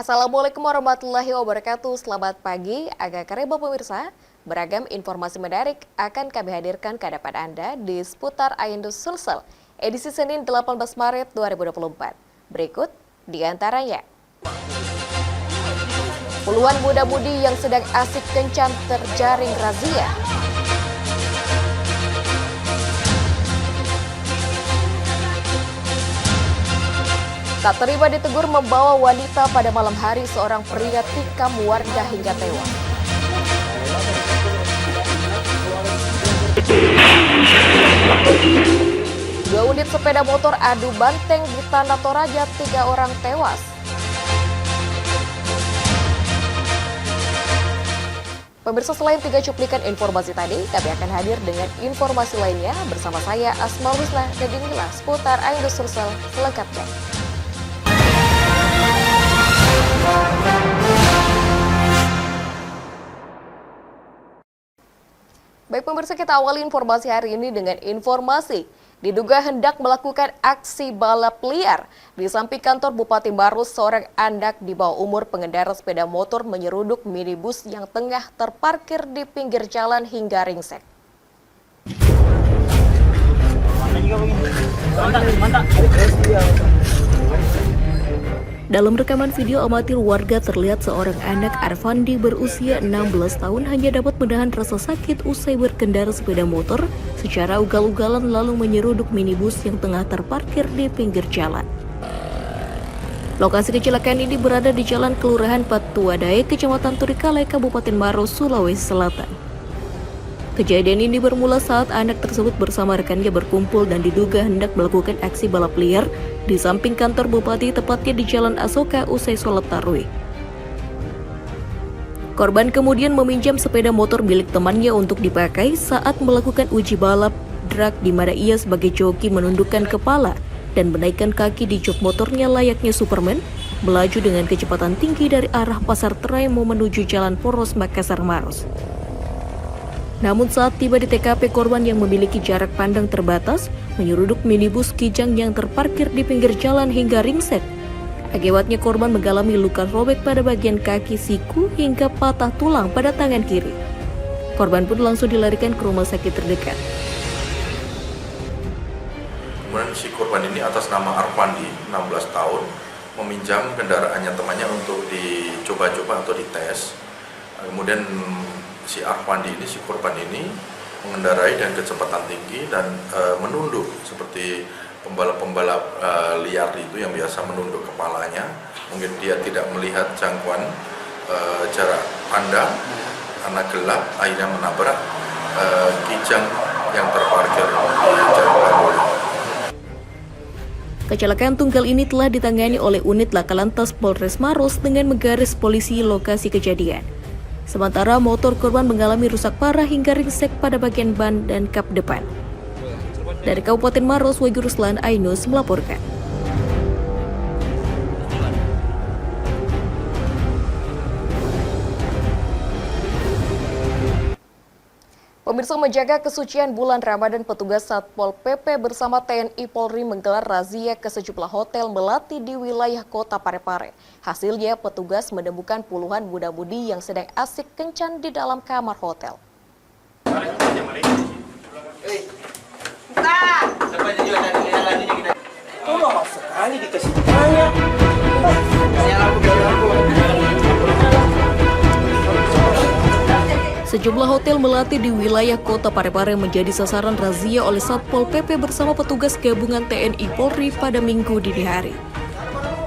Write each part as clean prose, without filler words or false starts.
Assalamualaikum warahmatullahi wabarakatuh. Selamat pagi, agak kareba pemirsa. Beragam informasi menarik akan kami hadirkan ke hadapan Anda di seputar Ayndus Sulsel, edisi Senin 18 Maret 2024. Berikut di antaranya. Puluhan muda-mudi yang sedang asik kencan terjaring razia. Tak terima ditegur membawa wanita pada malam hari, seorang pria tikam warga hingga tewas. Dua unit sepeda motor adu banteng di Tanah Toraja, 3 orang tewas. Pemirsa, selain 3 cuplikan informasi tadi, kami akan hadir dengan informasi lainnya bersama saya Asmaul Husna, dan inilah seputar Ayndus Sulsel selengkapnya. Baik pemirsa, kita awali informasi hari ini dengan informasi diduga hendak melakukan aksi balap liar. Di samping kantor Bupati Maros, seorang anak di bawah umur pengendara sepeda motor menyeruduk minibus yang tengah terparkir di pinggir jalan hingga ringsek. Dalam rekaman video amatir warga terlihat seorang anak Arfandi berusia 16 tahun hanya dapat menahan rasa sakit usai berkendara sepeda motor secara ugal-ugalan lalu menyeruduk minibus yang tengah terparkir di pinggir jalan. Lokasi kecelakaan ini berada di Jalan Kelurahan Patuwadai, Kecamatan Turikale, Kabupaten Maros, Sulawesi Selatan. Kejadian ini bermula saat anak tersebut bersama rekannya berkumpul dan diduga hendak melakukan aksi balap liar di samping kantor bupati, tepatnya di Jalan Asoka usai sholat tarawih. Korban kemudian meminjam sepeda motor milik temannya untuk dipakai saat melakukan uji balap drag, di mana ia sebagai joki menundukkan kepala dan menaikkan kaki di jok motornya layaknya Superman, melaju dengan kecepatan tinggi dari arah Pasar Traymo menuju Jalan Poros, Makassar, Maros. Namun saat tiba di TKP, korban yang memiliki jarak pandang terbatas menyeruduk minibus Kijang yang terparkir di pinggir jalan hingga ringsek. Akibatnya korban mengalami luka robek pada bagian kaki, siku, hingga patah tulang pada tangan kiri. Korban pun langsung dilarikan ke rumah sakit terdekat. Kemudian si korban ini atas nama Arfandi, 16 tahun, meminjam kendaraannya temannya untuk dicoba-coba atau dites. Kemudian si Arfandi ini, si korban ini mengendarai dengan kecepatan tinggi dan menunduk seperti pembalap-pembalap liar itu yang biasa menunduk kepalanya. Mungkin dia tidak melihat jangkauan jarak pandang karena gelap, akhirnya menabrak Kijang yang terparkir di jalan Pantura. Kecelakaan tunggal ini telah ditangani oleh unit Lakalantas Polres Maros dengan menggaris polisi lokasi kejadian. Sementara motor korban mengalami rusak parah hingga ringsek pada bagian ban dan kap depan. Dari Kabupaten Maros, Wahyu Ruslan, Ayndus melaporkan. Pemirsa, menjaga kesucian bulan Ramadan, petugas Satpol PP bersama TNI Polri menggelar razia ke sejumlah hotel melati di wilayah Kota Parepare. Hasilnya, petugas menemukan puluhan muda-mudi yang sedang asik kencan di dalam kamar hotel. Sejumlah hotel melati di wilayah Kota Parepare menjadi sasaran razia oleh Satpol PP bersama petugas gabungan TNI Polri pada Minggu dini hari.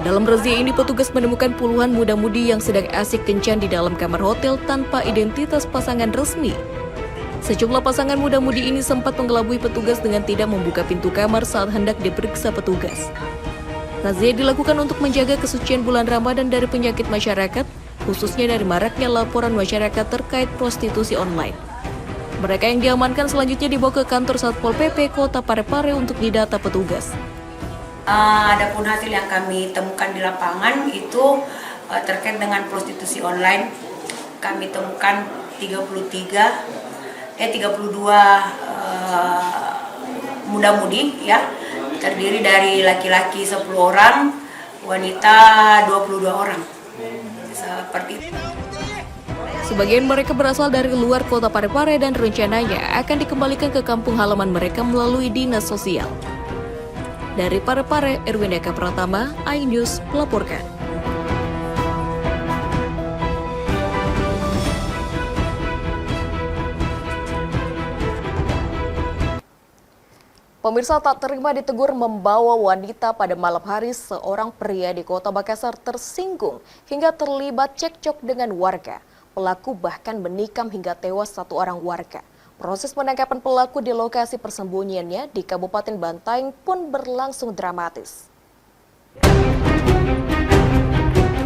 Dalam razia ini, petugas menemukan puluhan muda-mudi yang sedang asik kencan di dalam kamar hotel tanpa identitas pasangan resmi. Sejumlah pasangan muda-mudi ini sempat mengelabui petugas dengan tidak membuka pintu kamar saat hendak diperiksa petugas. Razia dilakukan untuk menjaga kesucian bulan Ramadan dari penyakit masyarakat, khususnya dari maraknya laporan masyarakat terkait prostitusi online. Mereka yang diamankan selanjutnya dibawa ke kantor Satpol PP Kota Parepare untuk didata petugas. Adapun hasil yang kami temukan di lapangan itu terkait dengan prostitusi online, kami temukan 32 muda-mudi ya, terdiri dari laki-laki 10 orang, wanita 22 orang. seperti itu. Sebagian mereka berasal dari luar kota Parepare dan rencananya akan dikembalikan ke kampung halaman mereka melalui dinas sosial. Dari Parepare, Erwin Eka Pratama, iNews melaporkan. Pemirsa, tak terima ditegur membawa wanita pada malam hari, seorang pria di Kota Makassar tersinggung hingga terlibat cekcok dengan warga. Pelaku bahkan menikam hingga tewas satu orang warga. Proses penangkapan pelaku di lokasi persembunyiannya di Kabupaten Bantaeng pun berlangsung dramatis.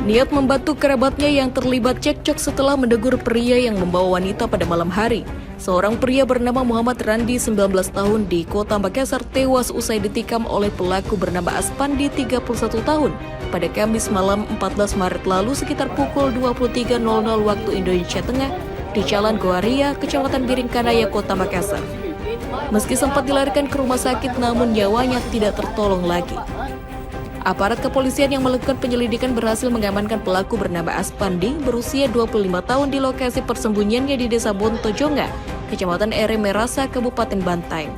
Niat membantu kerabatnya yang terlibat cekcok setelah menegur pria yang membawa wanita pada malam hari. Seorang pria bernama Muhammad Randi, 19 tahun, di Kota Makassar tewas usai ditikam oleh pelaku bernama Aspandi, 31 tahun, pada Kamis malam 14 Maret lalu sekitar pukul 23.00 waktu Indonesia Tengah di Jalan Goaria, Kecamatan Biringkanaya, Kota Makassar. Meski sempat dilarikan ke rumah sakit, namun nyawanya tidak tertolong lagi. Aparat kepolisian yang melakukan penyelidikan berhasil mengamankan pelaku bernama Aspandi, berusia 25 tahun, di lokasi persembunyiannya di Desa Bontojonga, Kecamatan Ere Merasa, Kabupaten Bantaeng.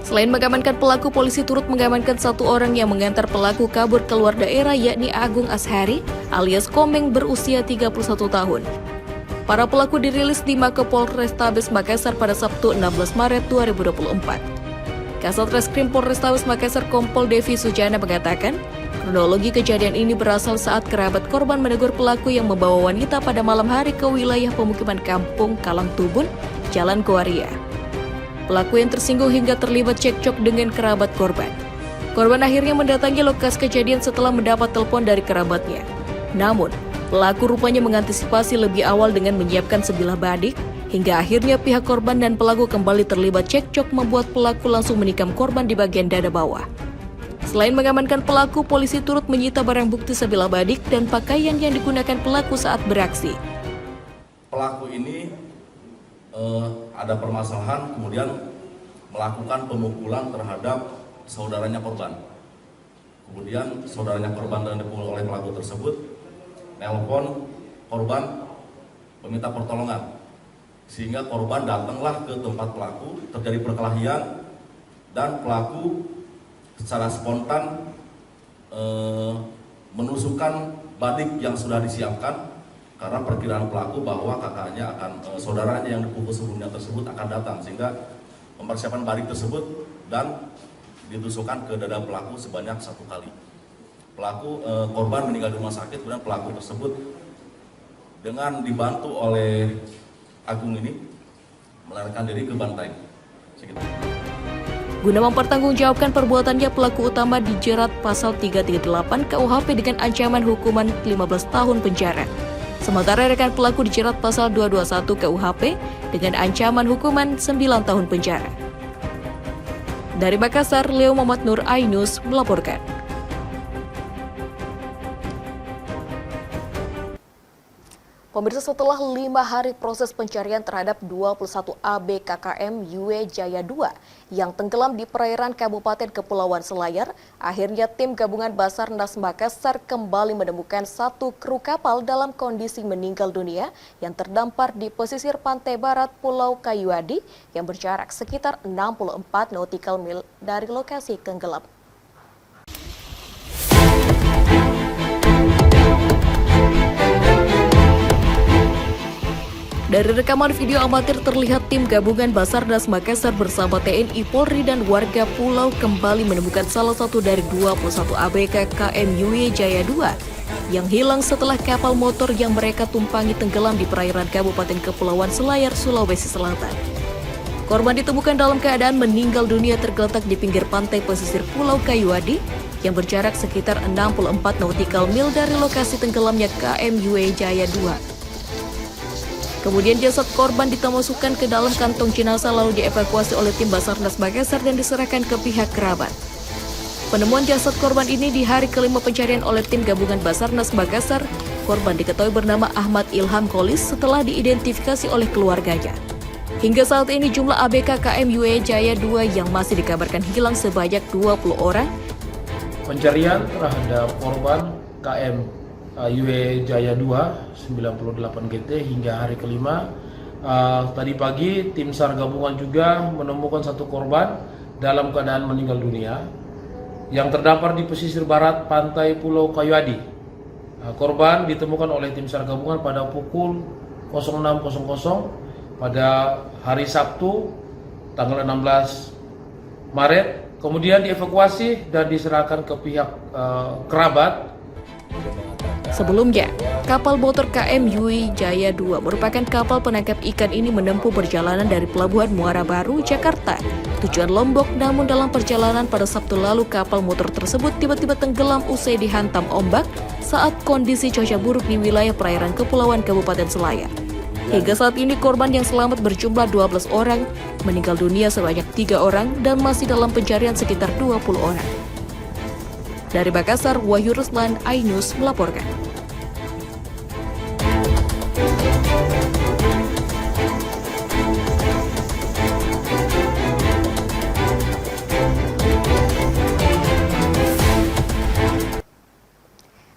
Selain mengamankan pelaku, polisi turut mengamankan satu orang yang mengantar pelaku kabur keluar daerah, yakni Agung Ashari alias Komeng, berusia 31 tahun. Para pelaku dirilis di Mapolrestabes Makassar pada Sabtu 16 Maret 2024. Kasat Reskrim Polrestabes Makassar Kompol Devi Sujana mengatakan, kronologi kejadian ini berasal saat kerabat korban menegur pelaku yang membawa wanita pada malam hari ke wilayah pemukiman Kampung Kalangtubun, Jalan Goaria. Pelaku yang tersinggung hingga terlibat cekcok dengan kerabat korban. Korban akhirnya mendatangi lokasi kejadian setelah mendapat telepon dari kerabatnya. Namun, pelaku rupanya mengantisipasi lebih awal dengan menyiapkan sebilah badik, hingga akhirnya pihak korban dan pelaku kembali terlibat cekcok membuat pelaku langsung menikam korban di bagian dada bawah. Selain mengamankan pelaku, polisi turut menyita barang bukti sebilah badik dan pakaian yang digunakan pelaku saat beraksi. Pelaku ini ada permasalahan, kemudian melakukan pemukulan terhadap saudaranya korban. Kemudian saudaranya korban dan dipukul oleh pelaku tersebut nelpon korban meminta pertolongan. Sehingga korban datanglah ke tempat pelaku, terjadi perkelahian, dan pelaku secara spontan menusukkan badik yang sudah disiapkan karena perkiraan pelaku bahwa kakaknya saudaranya yang dipukul sebelumnya tersebut akan datang, sehingga mempersiapkan badik tersebut dan ditusukkan ke dada pelaku sebanyak 1 kali. Korban meninggal di rumah sakit, kemudian pelaku tersebut dengan dibantu oleh Agung ini melarikan diri ke Bantaeng. Guna mempertanggungjawabkan perbuatannya, pelaku utama dijerat pasal 338 KUHP dengan ancaman hukuman 15 tahun penjara. Sementara rekan pelaku dijerat pasal 221 KUHP dengan ancaman hukuman 9 tahun penjara. Dari Makassar, Leo Muhammad Nur, iNews melaporkan. Pemirsa, setelah 5 hari proses pencarian terhadap 21 ABK KM Yue Jaya 2 yang tenggelam di perairan Kabupaten Kepulauan Selayar, akhirnya tim gabungan Basarnas Makassar kembali menemukan satu kru kapal dalam kondisi meninggal dunia yang terdampar di pesisir pantai barat Pulau Kayuadi yang berjarak sekitar 64 nautical mil dari lokasi tenggelam. Dari rekaman video amatir terlihat tim gabungan Basarnas Makassar bersama TNI Polri dan warga pulau kembali menemukan salah satu dari 21 ABK KM Yue Jaya 2 yang hilang setelah kapal motor yang mereka tumpangi tenggelam di perairan Kabupaten Kepulauan Selayar, Sulawesi Selatan. Korban ditemukan dalam keadaan meninggal dunia tergeletak di pinggir pantai pesisir Pulau Kayuadi yang berjarak sekitar 64 nautical mil dari lokasi tenggelamnya KM Yue Jaya 2. Kemudian jasad korban dimasukkan ke dalam kantong jenazah lalu dievakuasi oleh tim Basarnas Makassar dan diserahkan ke pihak kerabat. Penemuan jasad korban ini di hari kelima pencarian oleh tim gabungan Basarnas Makassar. Korban diketahui bernama Ahmad Ilham Kolis setelah diidentifikasi oleh keluarganya. Hingga saat ini jumlah ABK KM Yue Jaya 2 yang masih dikabarkan hilang sebanyak 20 orang. Pencarian terhadap korban KM UW Jaya 2 98 GT hingga hari kelima. Tadi pagi tim SAR gabungan juga menemukan satu korban dalam keadaan meninggal dunia yang terdampar di pesisir barat pantai Pulau Kayuadi. Korban ditemukan oleh tim SAR gabungan pada pukul 06.00 pada hari Sabtu tanggal 16 Maret. Kemudian dievakuasi dan diserahkan ke pihak kerabat. Sebelumnya, kapal motor KM Yui Jaya 2 merupakan kapal penangkap ikan ini menempuh perjalanan dari Pelabuhan Muara Baru, Jakarta, tujuan Lombok. Namun dalam perjalanan pada Sabtu lalu, kapal motor tersebut tiba-tiba tenggelam usai dihantam ombak saat kondisi cuaca buruk di wilayah perairan Kepulauan Kabupaten Selayar. Hingga saat ini korban yang selamat berjumlah 12 orang, meninggal dunia sebanyak 3 orang, dan masih dalam pencarian sekitar 20 orang. Dari Makassar, Wahyu Ruslan, iNews melaporkan.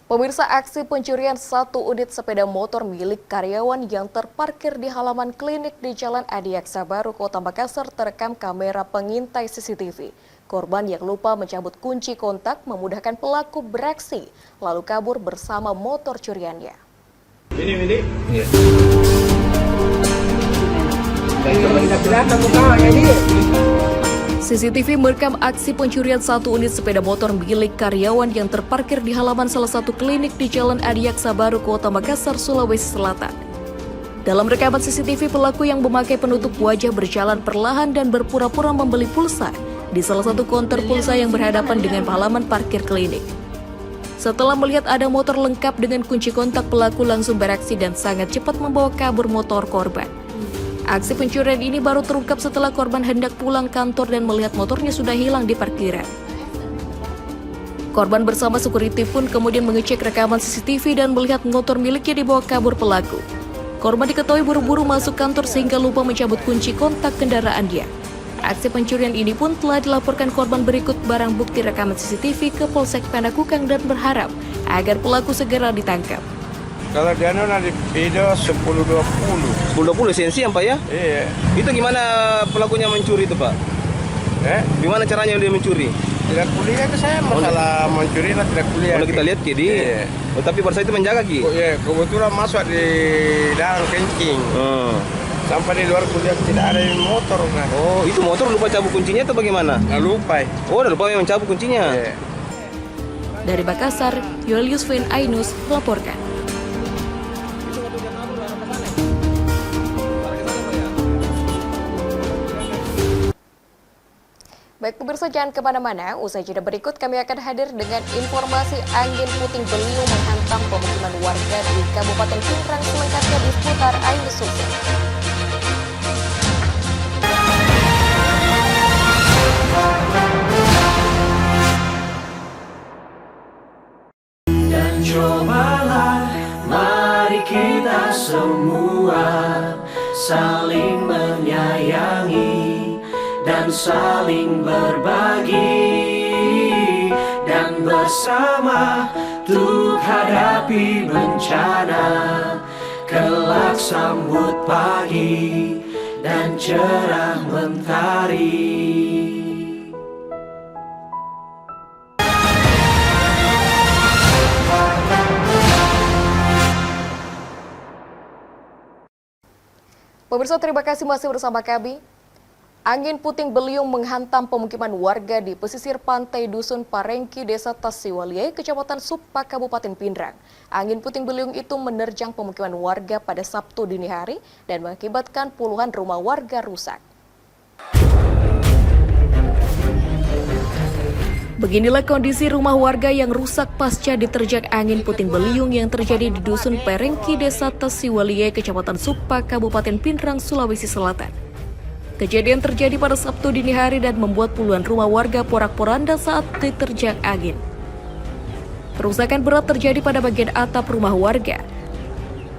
Pemirsa, aksi pencurian satu unit sepeda motor milik karyawan yang terparkir di halaman klinik di Jalan Adiaksa Baru, Kota Makassar terekam kamera pengintai CCTV. Korban yang lupa mencabut kunci kontak memudahkan pelaku beraksi, lalu kabur bersama motor curiannya. Ini. Iya. CCTV merekam aksi pencurian satu unit sepeda motor milik karyawan yang terparkir di halaman salah satu klinik di Jalan Adiaksa Baru, Kota Makassar, Sulawesi Selatan. Dalam rekaman CCTV, pelaku yang memakai penutup wajah berjalan perlahan dan berpura-pura membeli pulsa di salah satu konter pulsa yang berhadapan dengan halaman parkir klinik. Setelah melihat ada motor lengkap dengan kunci kontak, pelaku langsung beraksi dan sangat cepat membawa kabur motor korban. Aksi pencurian ini baru terungkap setelah korban hendak pulang kantor dan melihat motornya sudah hilang di parkiran. Korban bersama security pun kemudian mengecek rekaman CCTV dan melihat motor miliknya dibawa kabur pelaku. Korban diketahui buru-buru masuk kantor sehingga lupa mencabut kunci kontak kendaraannya. Aksi pencurian ini pun telah dilaporkan korban berikut barang bukti rekaman CCTV ke Polsek Pandakukang dan berharap agar pelaku segera ditangkap. Kalau dia di video 10.20. 10.20 sensi ya Pak ya? Iya. Itu gimana pelakunya mencuri itu Pak? Gimana caranya dia mencuri? Tidak kuliah ke saya, masalah mencuri lah tidak kuliah. Kalau kita lihat Ki, tapi pada saat itu menjaga Ki? Iya, kebetulan masuk di dalam kencing. Sampai di luar kuliah tidak ada motor kan. Oh, itu motor lupa cabut kuncinya atau bagaimana? Nggak lupa. Oh, udah lupa memang cabut kuncinya. Iya. Dari Makassar, Julius Vin, iNews melaporkan. Baik pemirsa, jangan kemana-mana. Usai jeda berikut kami akan hadir dengan informasi angin puting beliung menghantam pemukiman warga di Kabupaten Pindrang, selengkapnya di seputar iNews Sukses. Dan cobalah, mari kita semua saling menyayangi dan saling berbagi, dan bersama untuk hadapi bencana, kelak sambut pagi dan cerah mentari. Pemirsa, terima kasih masih bersama kami. Angin puting beliung menghantam pemukiman warga di pesisir pantai Dusun Parengki, Desa Tasiwalie, Kecamatan Supa, Kabupaten Pindrang. Angin puting beliung itu menerjang pemukiman warga pada Sabtu dini hari dan mengakibatkan puluhan rumah warga rusak. Beginilah kondisi rumah warga yang rusak pasca diterjang angin puting beliung yang terjadi di Dusun Parengki, Desa Tasiwalie, Kecamatan Supa, Kabupaten Pindrang, Sulawesi Selatan. Kejadian terjadi pada Sabtu dini hari dan membuat puluhan rumah warga porak-poranda saat diterjang angin. Kerusakan berat terjadi pada bagian atap rumah warga.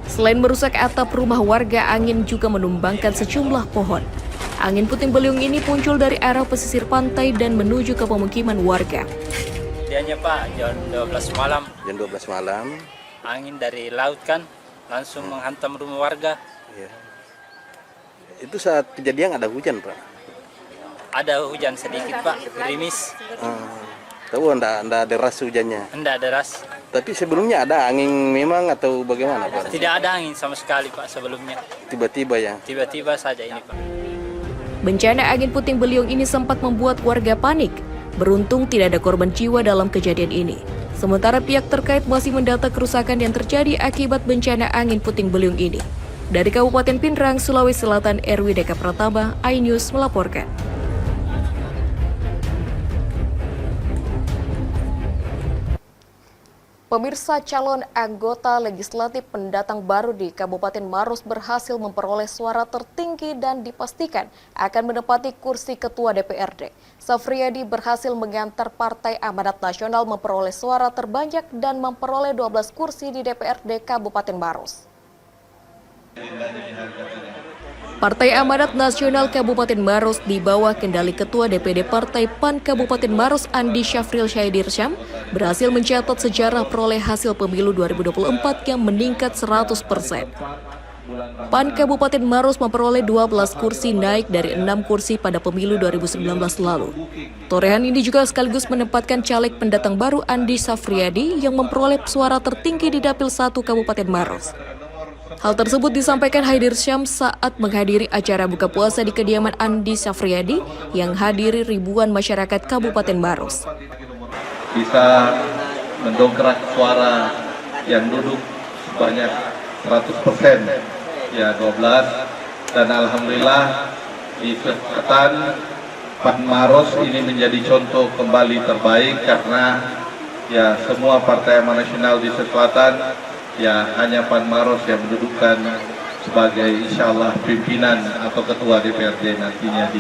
Selain merusak atap rumah warga, angin juga menumbangkan sejumlah pohon. Angin puting beliung ini muncul dari arah pesisir pantai dan menuju ke pemukiman warga. Kejadiannya Pak, jam 12 malam. Jam 12 malam. angin dari laut kan langsung menghantam rumah warga. Iya. Itu saat kejadian ada hujan, Pak? Ada hujan sedikit Pak, gerimis. Tahu anda deras hujannya? Enggak deras. Tapi sebelumnya ada angin memang atau bagaimana, Pak? Tidak ada angin sama sekali Pak sebelumnya. Tiba-tiba ya? Tiba-tiba saja ini Pak. Bencana angin puting beliung ini sempat membuat warga panik. Beruntung tidak ada korban jiwa dalam kejadian ini. Sementara pihak terkait masih mendata kerusakan yang terjadi akibat bencana angin puting beliung ini. Dari Kabupaten Pindrang, Sulawesi Selatan, Erwi Deka Pratama, iNews melaporkan. Pemirsa, calon anggota legislatif pendatang baru di Kabupaten Maros berhasil memperoleh suara tertinggi dan dipastikan akan menempati kursi Ketua DPRD. Safriyadi berhasil mengantar Partai Amanat Nasional memperoleh suara terbanyak dan memperoleh 12 kursi di DPRD Kabupaten Maros. Partai Amanat Nasional Kabupaten Maros di bawah kendali Ketua DPD Partai PAN Kabupaten Maros Andi Syafril Syaidirsyam berhasil mencatat sejarah peroleh hasil pemilu 2024 yang meningkat 100%. PAN Kabupaten Maros memperoleh 12 kursi naik dari 6 kursi pada pemilu 2019 lalu. Torehan ini juga sekaligus menempatkan caleg pendatang baru Andi Syafriyadi yang memperoleh suara tertinggi di Dapil 1 Kabupaten Maros. Hal tersebut disampaikan Syaidirsyam saat menghadiri acara buka puasa di kediaman Andi Syafriyadi yang hadiri ribuan masyarakat Kabupaten Maros. Bisa mendongkrak suara yang duduk sebanyak 100%, ya 12, dan alhamdulillah di kesempatan PAN Maros ini menjadi contoh kembali terbaik karena ya semua partai amanat nasional di selatan ya hanya PAN Maros yang mendudukan sebagai insyaallah pimpinan atau ketua DPRD nantinya di.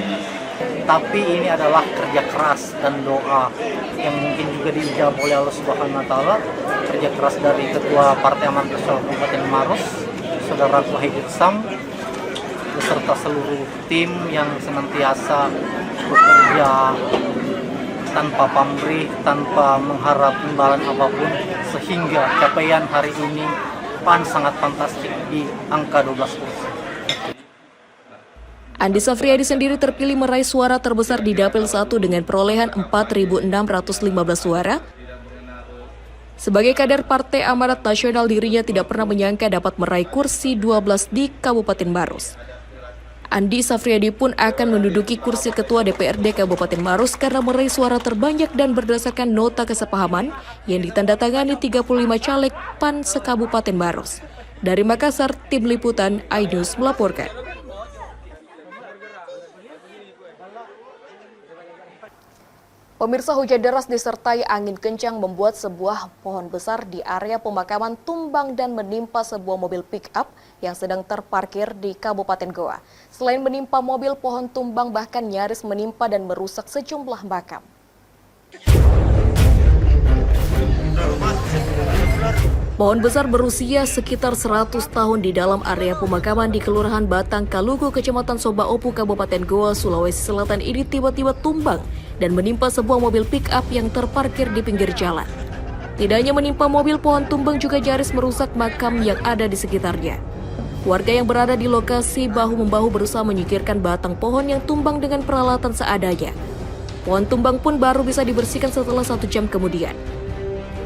Tapi ini adalah kerja keras dan doa yang mungkin juga diijabah oleh Allah Subhanahu wa taala. Kerja keras dari Ketua Partai Amanat Nasional Kabupaten Maros, Saudara Syaidirsyam, beserta seluruh tim yang senantiasa bekerja tanpa pamrih, tanpa mengharap imbalan apapun, sehingga capaian hari ini PAN sangat fantastik di angka 12 kursi. Andi Syafriyadi sendiri terpilih meraih suara terbesar di Dapil 1 dengan perolehan 4.615 suara. Sebagai kader Partai Amanat Nasional, dirinya tidak pernah menyangka dapat meraih kursi 12 di Kabupaten Maros. Andi Syafriyadi pun akan menduduki kursi Ketua DPRD Kabupaten Maros karena meraih suara terbanyak dan berdasarkan nota kesepahaman yang ditandatangani 35 caleg PAN se-Kabupaten Maros. Dari Makassar, Tim Liputan iNews melaporkan. Pemirsa, hujan deras disertai angin kencang membuat sebuah pohon besar di area pemakaman tumbang dan menimpa sebuah mobil pick-up yang sedang terparkir di Kabupaten Goa. Selain menimpa mobil, pohon tumbang bahkan nyaris menimpa dan merusak sejumlah makam. Pohon besar berusia sekitar 100 tahun di dalam area pemakaman di Kelurahan Batang Kalugu, Kecamatan Sobaopu, Kabupaten Goa, Sulawesi Selatan ini tiba-tiba tumbang dan menimpa sebuah mobil pick-up yang terparkir di pinggir jalan. Tidak hanya menimpa mobil, pohon tumbang juga nyaris merusak makam yang ada di sekitarnya. Warga yang berada di lokasi bahu-membahu berusaha menyingkirkan batang pohon yang tumbang dengan peralatan seadanya. Pohon tumbang pun baru bisa dibersihkan setelah 1 jam kemudian.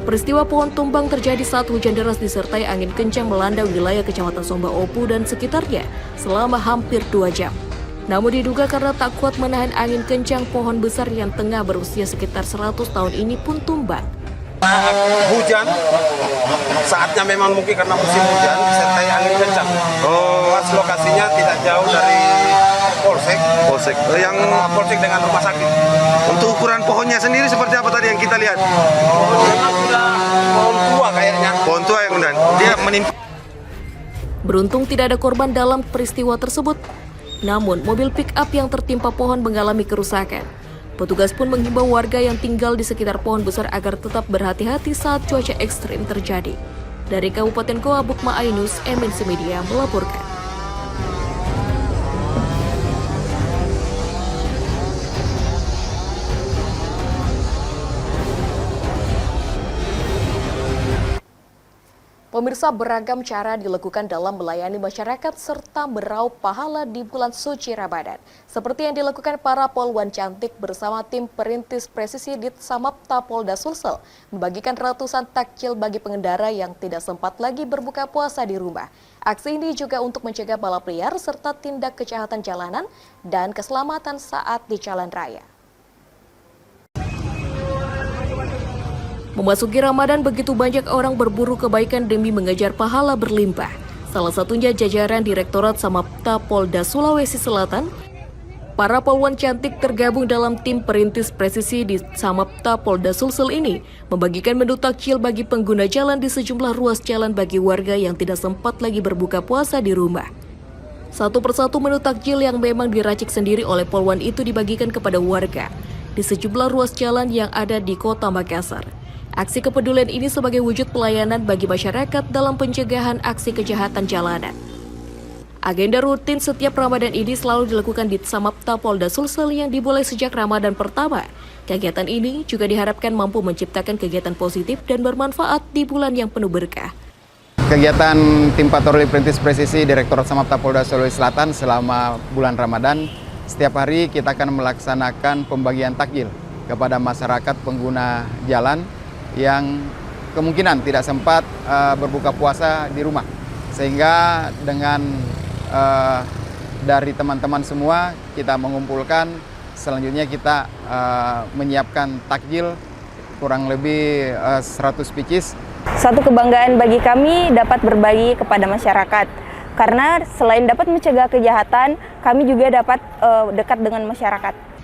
Peristiwa pohon tumbang terjadi saat hujan deras disertai angin kencang melanda wilayah Kecamatan Sobaopu dan sekitarnya selama hampir 2 jam. Namun diduga karena tak kuat menahan angin kencang, pohon besar yang tengah berusia sekitar 100 tahun ini pun tumbang. Hujan, saatnya memang mungkin karena musim hujan disertai angin kencang. Pas lokasinya tidak jauh dari Polsek dengan rumah sakit. Untuk ukuran pohonnya sendiri seperti apa tadi yang kita lihat? Pohonnya sudah pohon tua kayaknya. Pohon tua yang kemudian dia menimpa. Beruntung tidak ada korban dalam peristiwa tersebut. Namun, mobil pick-up yang tertimpa pohon mengalami kerusakan. Petugas pun menghimbau warga yang tinggal di sekitar pohon besar agar tetap berhati-hati saat cuaca ekstrim terjadi. Dari Kabupaten Goa, Bukma iNews, MNC Media melaporkan. Pemirsa, beragam cara dilakukan dalam melayani masyarakat serta meraup pahala di bulan suci Ramadan. Seperti yang dilakukan para polwan cantik bersama tim perintis presisi di Samapta Polda Sulsel, membagikan ratusan takjil bagi pengendara yang tidak sempat lagi berbuka puasa di rumah. Aksi ini juga untuk mencegah balap liar serta tindak kejahatan jalanan dan keselamatan saat di jalan raya. Memasuki Ramadan, begitu banyak orang berburu kebaikan demi mengejar pahala berlimpah. Salah satunya jajaran Direktorat Samapta Polda Sulawesi Selatan. Para polwan cantik tergabung dalam tim perintis presisi di Samapta Polda Sulsel ini membagikan menu takjil bagi pengguna jalan di sejumlah ruas jalan bagi warga yang tidak sempat lagi berbuka puasa di rumah. Satu persatu menu takjil yang memang diracik sendiri oleh polwan itu dibagikan kepada warga di sejumlah ruas jalan yang ada di Kota Makassar. Aksi kepedulian ini sebagai wujud pelayanan bagi masyarakat dalam pencegahan aksi kejahatan jalanan. Agenda rutin setiap Ramadan ini selalu dilakukan di Samapta Polda Sulsel yang dimulai sejak Ramadan pertama. Kegiatan ini juga diharapkan mampu menciptakan kegiatan positif dan bermanfaat di bulan yang penuh berkah. Kegiatan tim patroli perintis presisi Direktorat Samapta Polda Sulawesi Selatan selama bulan Ramadan, setiap hari kita akan melaksanakan pembagian takjil kepada masyarakat pengguna jalan yang kemungkinan tidak sempat berbuka puasa di rumah. Sehingga dengan dari teman-teman semua kita mengumpulkan, selanjutnya kita menyiapkan takjil kurang lebih 100 pieces. Satu kebanggaan bagi kami dapat berbagi kepada masyarakat. Karena selain dapat mencegah kejahatan, kami juga dapat dekat dengan masyarakat.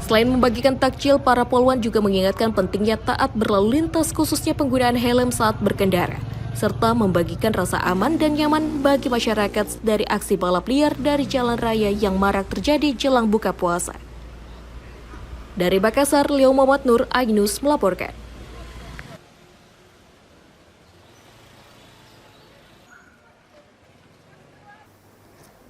Selain membagikan takjil, para polwan juga mengingatkan pentingnya taat berlalu lintas khususnya penggunaan helm saat berkendara, serta membagikan rasa aman dan nyaman bagi masyarakat dari aksi balap liar dari jalan raya yang marak terjadi jelang buka puasa. Dari Makassar, Leo Muhammad Nur, iNews melaporkan.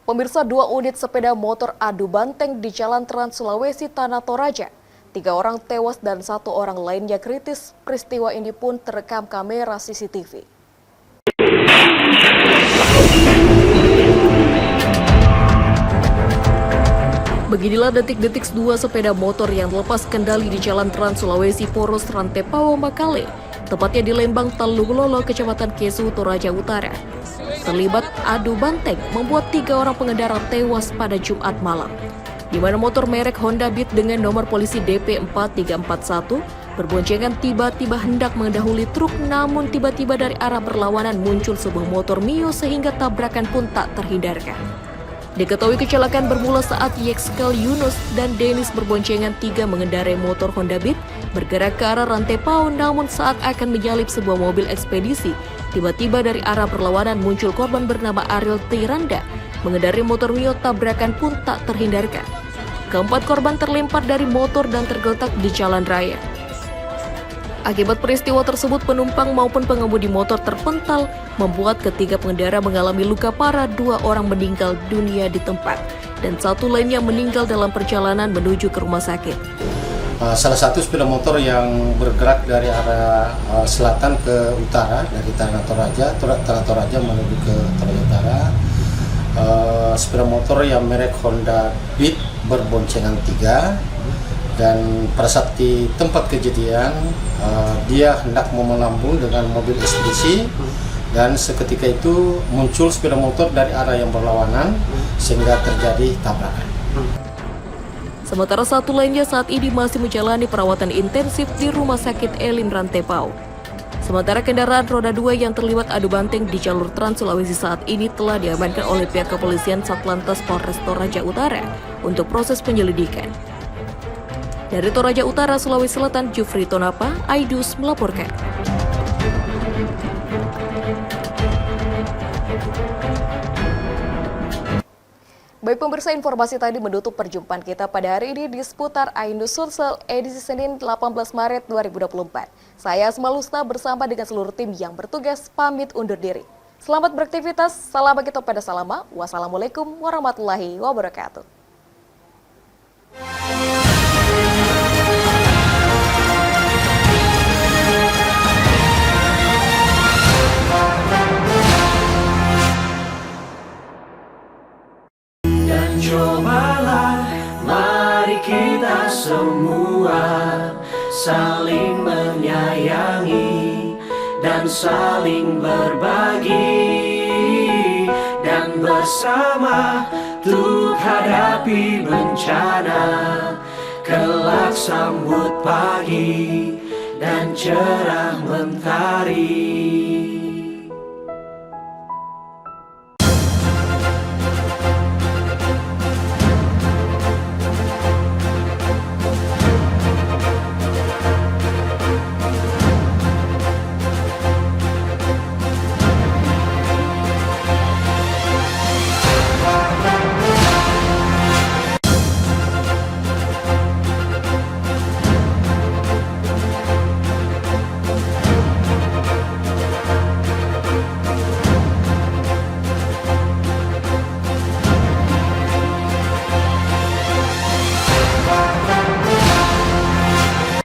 Pemirsa, 2 unit sepeda motor adu banteng di Jalan Trans Sulawesi Tanah Toraja. 3 orang tewas dan 1 orang lainnya kritis. Peristiwa ini pun terekam kamera CCTV. Beginilah detik-detik 2 sepeda motor yang lepas kendali di Jalan Trans Sulawesi Poros Rantepao Makale, tepatnya di Lembang Talugulolo, Kecamatan Kesu, Toraja Utara. Terlibat adu banteng membuat 3 orang pengendara tewas pada Jumat malam, di mana motor merek Honda Beat dengan nomor polisi DP4341 berboncengan tiba-tiba hendak mendahului truk, namun tiba-tiba dari arah berlawanan muncul sebuah motor Mio sehingga tabrakan pun tak terhindarkan. Diketahui kecelakaan bermula saat Yexkel Yunus dan Dennis berboncengan 3 mengendarai motor Honda Beat bergerak ke arah Rantepao, namun saat akan menyalip sebuah mobil ekspedisi, tiba-tiba dari arah berlawanan muncul korban bernama Ariel Tiranda mengendarai motor Mio, tabrakan pun tak terhindarkan. Keempat korban terlempar dari motor dan tergeletak di jalan raya. Akibat peristiwa tersebut, penumpang maupun pengemudi motor terpental, membuat ketiga pengendara mengalami luka parah. 2 orang meninggal dunia di tempat dan 1 lainnya meninggal dalam perjalanan menuju ke rumah sakit. Salah satu sepeda motor yang bergerak dari arah selatan ke utara, dari Tanah Toraja menuju ke Toraja Utara. Sepeda motor yang merek Honda Beat berboncengan 3. Dan pada saat di tempat kejadian, dia hendak mau melambung dengan mobil ekspedisi, dan seketika itu muncul sepeda motor dari arah yang berlawanan sehingga terjadi tabrakan. Sementara 1 lainnya saat ini masih menjalani perawatan intensif di Rumah Sakit Elim Rantepao. Sementara kendaraan roda 2 yang terlibat adu banteng di jalur Trans Sulawesi saat ini telah diamankan oleh pihak kepolisian Satlantas Polres Toraja Utara untuk proses penyelidikan. Dari Toraja Utara, Sulawesi Selatan, Jufri Tonapa, iNews melaporkan. Baik pemirsa, informasi tadi menutup perjumpaan kita pada hari ini di seputar iNews Sulsel edisi Senin 18 Maret 2024. Saya Asma Lusna bersama dengan seluruh tim yang bertugas pamit undur diri. Selamat beraktivitas, salam bagi pada salama, wassalamualaikum warahmatullahi wabarakatuh. semua saling menyayangi dan saling berbagi, dan bersama untuk hadapi bencana, kelak sambut pagi dan cerah mentari.